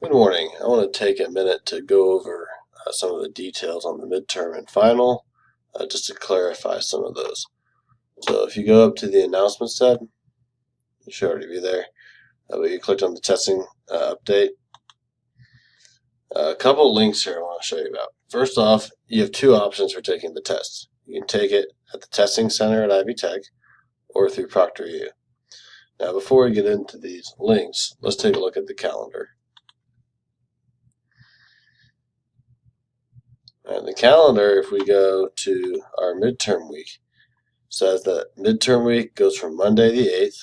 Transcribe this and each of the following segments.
Good morning. I want to take a minute to go over some of the details on the midterm and final, just to clarify some of those. So if you go up to the announcements tab, you should already be there, but you clicked on the testing update. A couple links here I want to show you about. First off, you have two options for taking the test. You can take it at the testing center at Ivy Tech or through ProctorU. Now before we get into these links, let's take a look at the calendar. And the calendar, if we go to our midterm week, says that midterm week goes from Monday the 8th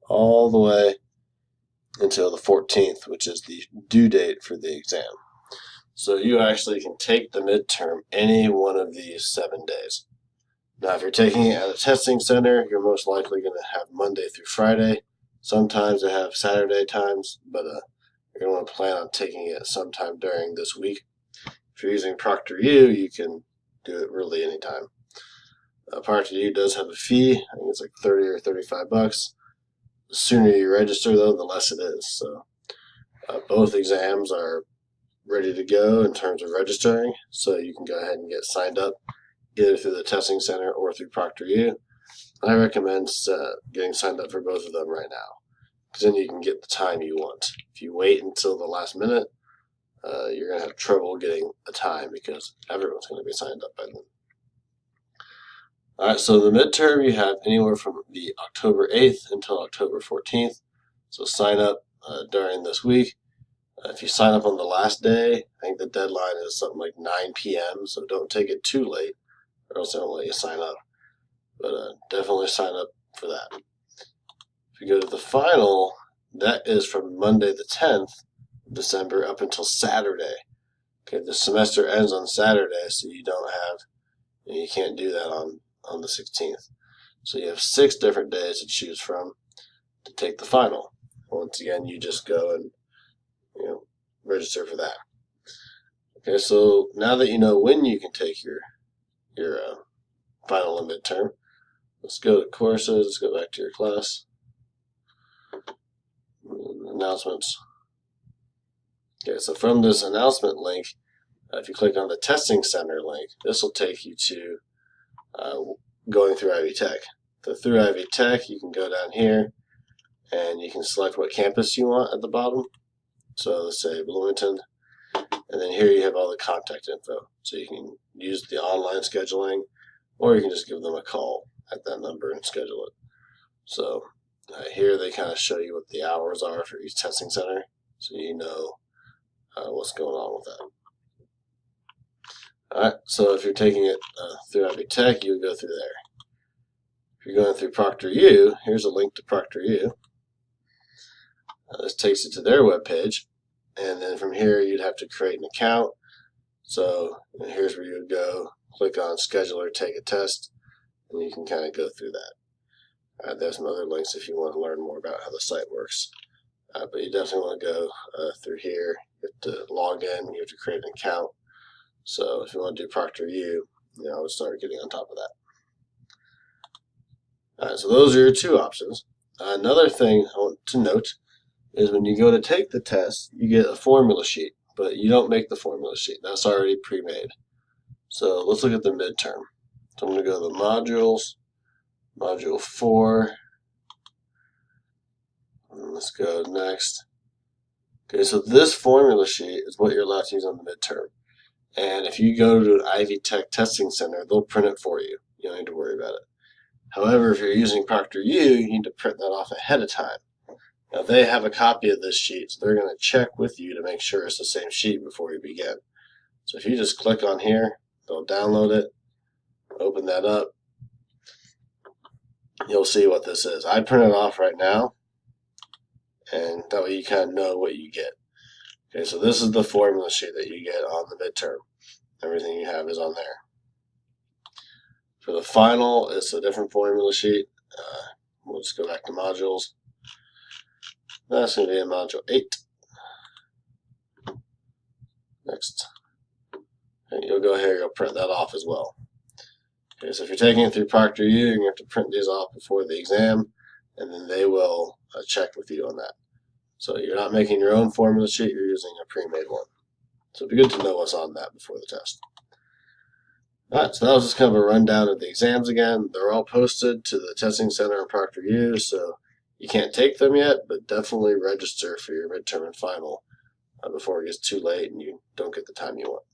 all the way until the 14th, which is the due date for the exam. So you actually can take the midterm any one of these 7 days. Now, if you're taking it at a testing center, you're most likely going to have Monday through Friday. Sometimes they have Saturday times, but you're going to want to plan on taking it sometime during this week. If you're using ProctorU, you can do it really anytime. ProctorU does have a fee. I think it's like 30 or 35 bucks. The sooner you register, though, the less it is. So both exams are ready to go in terms of registering, so you can go ahead and get signed up either through the testing center or through ProctorU. I recommend getting signed up for both of them right now, because then you can get the time you want. If you wait until the last minute, you're going to have trouble getting a time because everyone's going to be signed up by then. All right, so the midterm you have anywhere from the October 8th until October 14th. So sign up during this week. If you sign up on the last day, I think the deadline is something like 9 p.m., so don't take it too late, or else they won't let you sign up. But definitely sign up for that. If you go to the final, that is from Monday the 10th of December up until Saturday. Okay, the semester ends on Saturday, so you can't do that on the 16th. So you have 6 different days to choose from to take the final. Once again, you just go and register for that. Okay, so now that you know when you can take your final and midterm, let's go to courses. Let's go back to your class. Announcements. Okay, so from this announcement link, if you click on the testing center link, this will take you to going through Ivy Tech. So through Ivy Tech, you can go down here and you can select what campus you want at the bottom. So let's say Bloomington, and then here you have all the contact info. So you can use the online scheduling, or you can just give them a call at that number and schedule it. So here they kind of show you what the hours are for each testing center, so you know what's going on with that. All right, so if you're taking it through Ivy Tech, you would go through there. If you're going through ProctorU, here's a link to ProctorU. This takes you to their webpage, and then from here you'd have to create an account. So here's where you would go, click on Scheduler, Take a Test, and you can kind of go through that. There's some other links if you want to learn more about how the site works. But you definitely want to go through here. You have to log in, you have to create an account. So if you want to do ProctorU, I would start getting on top of that. All right, so those are your two options. Another thing I want to note is when you go to take the test, you get a formula sheet, but you don't make the formula sheet. That's already pre-made. So let's look at the midterm. So I'm going to go to the modules, module 4. And let's go next. Okay, so this formula sheet is what you're allowed to use on the midterm. And if you go to an Ivy Tech testing center, they'll print it for you. You don't need to worry about it. However, if you're using ProctorU, you need to print that off ahead of time. Now, they have a copy of this sheet, so they're going to check with you to make sure it's the same sheet before you begin. So if you just click on here, they'll download it, open that up. You'll see what this is. I print it off right now, and that way you kind of know what you get. Okay, so this is the formula sheet that you get on the midterm. Everything you have is on there. For the final, it's a different formula sheet. We'll just go back to modules. That's going to be in module 8. Next. And you'll go here, you'll print that off as well. Okay, so if you're taking it through ProctorU, you're going to have to print these off before the exam, and then they will check with you on that. So you're not making your own formula sheet, you're using a pre-made one. So it'd be good to know what's on that before the test. Alright, so that was just kind of a rundown of the exams again. They're all posted to the testing center in ProctorU, so you can't take them yet, but definitely register for your midterm and final before it gets too late and you don't get the time you want.